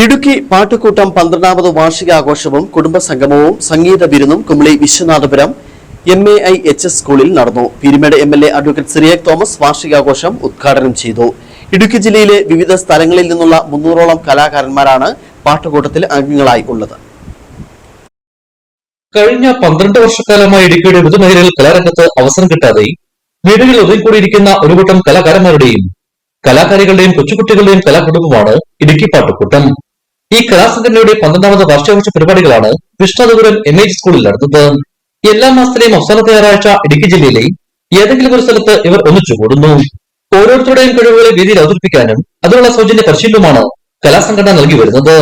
ഇടുക്കി പാട്ടുകൂട്ടം 12ാമത് വാർഷികാഘോഷവും കുടുംബസംഗമവും സംഗീത വിരുന്നും Kumily Viswanathapuram MAIHS സ്കൂളിൽ നടന്നു. Peerumedu MLA advocate Cyriac Thomas വാർഷികാഘോഷം ഉദ്ഘാടനം ചെയ്തു. ഇടുക്കി ജില്ലയിലെ വിവിധ സ്ഥലങ്ങളിൽ നിന്നുള്ള 300ഓളം കലാകാരന്മാരാണ് പാട്ടുകൂട്ടത്തിൽ അംഗങ്ങളായി ഉള്ളത്. കഴിഞ്ഞ 12 വർഷക്കാലമായി ഇടുക്കിയുടെ വിവിധ മേഖലകളിൽ കലാരംഗത്ത് അവസരം കിട്ടാതെ വീടുകളിൽ ഒതുങ്ങിക്കൂടിയിരിക്കുന്ന ഒരു കൂട്ടം കലാകാരന്മാരുടെയും കലാകാരികളുടെയും കൊച്ചുകുട്ടികളുടെയും കലാകുടുംബമാണ് ഇടുക്കി പാട്ടുകൂട്ടം. ഈ കലാസംഘടനയുടെ 12ാമത് വാർഷികാഘോഷ പരിപാടികളാണ് വിശ്വനാഥപുരം MAIHS സ്കൂളിൽ നടന്നത്. എല്ലാ മാസത്തിലെയും അവസാനത്തെ ഞായറാഴ്ച ഇടുക്കി ജില്ലയിലെ ഏതെങ്കിലും ഒരു സ്ഥലത്ത് ഇവർ ഒന്നിച്ചുകൂടുന്നു. ഓരോരുത്തരുടെയും കഴിവുകളെ വേദിയിൽ അവതരിപ്പിക്കാനും അതിനുള്ള സൗജന്യ പരിശീലനവുമാണ് കലാസംഘടന നൽകി വരുന്നത്.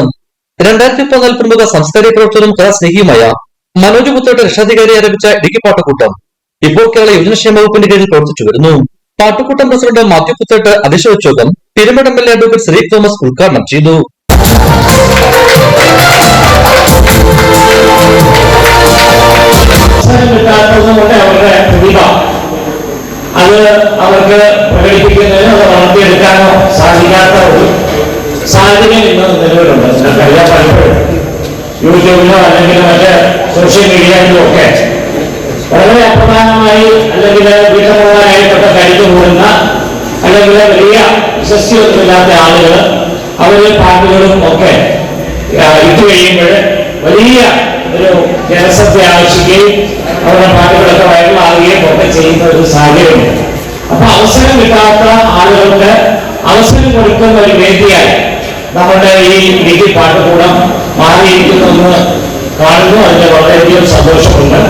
2014 പ്രമുഖ സാംസ്കാരിക പ്രവർത്തകരും കലാസ്നേഹിയുമായ മനോജ് പുത്തേട്ട് രക്ഷാധികാരി ആരംഭിച്ച ഇടുക്കി പാട്ടുകൂട്ടം ഇപ്പോൾ കേരള യുവജനക്ഷേമ വകുപ്പിന്റെ കീഴിൽ പ്രവർത്തിച്ചു വരുന്നു. പാട്ടുകൂട്ടം പ്രസിഡന്റ് മാത്യു പുത്തേട്ട് അധ്യക്ഷ വഹിച്ച Peerumade MLA advocate Cyriac Thomas ഉദ്ഘാടനം ചെയ്തു. അത് അവർക്ക് പ്രകടിപ്പിക്കുന്നതിനോ അത് വളർത്തിയെടുക്കാനോ സാധിക്കാത്ത ഒരു സാഹചര്യം ഇന്ന് നിലവിലുണ്ട്. നിങ്ങൾക്കറിയാൻ പലപ്പോഴും യൂട്യൂബിലോ അല്ലെങ്കിൽ മറ്റ് സോഷ്യൽ മീഡിയയിലോ ഒക്കെ വളരെ അപ്രധാനമായി അല്ലെങ്കിൽ വീട്ടമ്മമാരായിട്ടൊക്കെ കഴിച്ചു കൂടുന്ന അല്ലെങ്കിൽ വലിയ വിശ്വസ്തിയൊന്നുമില്ലാത്ത ആളുകൾ അവരുടെ പാട്ടുകളും ഒക്കെ ഇട്ട് കഴിയുമ്പോൾ വലിയ ഒരു ജനശ്രദ്ധ ആവശ്യിക്കുകയും അവരുടെ പാട്ടുകളൊക്കെ വൈറലാവുകയും ഒക്കെ ചെയ്യുന്ന ഒരു സാഹചര്യമുണ്ട്. അപ്പൊ അവസരം കിട്ടാത്ത ആളുകൾക്ക് അവസരം കൊടുക്കുന്ന ഒരു വേദിയായി നമ്മുടെ ഈ ഇടുക്കി പാട്ടുകൂടം മാറിയിരിക്കുന്നെന്ന് കാണുന്നു. അതിന് വളരെയധികം സന്തോഷമുണ്ട്.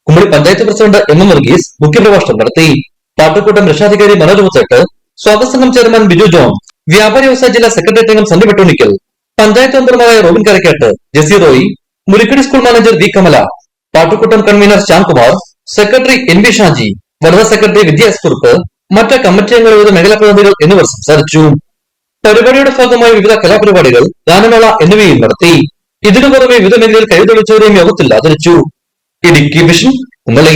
കുമളി പഞ്ചായത്ത് പ്രസിഡന്റ് MM വർഗീസ് മുഖ്യപ്രഭാഷണം നടത്തി. പാട്ടുകൂട്ടം രക്ഷാധികാരി മനോജ് പുത്തേട്ട്, സ്വാഗത സംഘം ചെയർമാൻ ബിജു ജോൺ, വ്യാപാരി വ്യവസായ ജില്ലാ സെക്രട്ടേറിയറ്റ് അംഗം സന്ദീപ് വെട്ടൂണിക്കൽ, പഞ്ചായത്ത് മെമ്പർമാരായ Robin Karakkatt, Jessy Roy, Murikkadi school manager V Kamala, പാട്ടുകൂട്ടം convener Shyamkumar, secretary NB Shaji, വനിതാ സെക്രട്ടറി വിദ്യ S കുറുപ്പ്, മറ്റ് കമ്മിറ്റി അംഗങ്ങൾ, വിവിധ മേഖലാ പ്രതിനിധികൾ എന്നിവർ സംസാരിച്ചു. പരിപാടിയുടെ ഭാഗമായി വിവിധ കലാപരിപാടികൾ, ഗാനമേള എന്നിവയും നടത്തി. ഇതിനു പുറമെ വിവിധ മേഖലയിൽ കഴിവ് തെളിയിച്ചവരെയും യോഗത്തിൽ ആദരിച്ചു. ഇടുക്കി വിഷൻ കുമളി.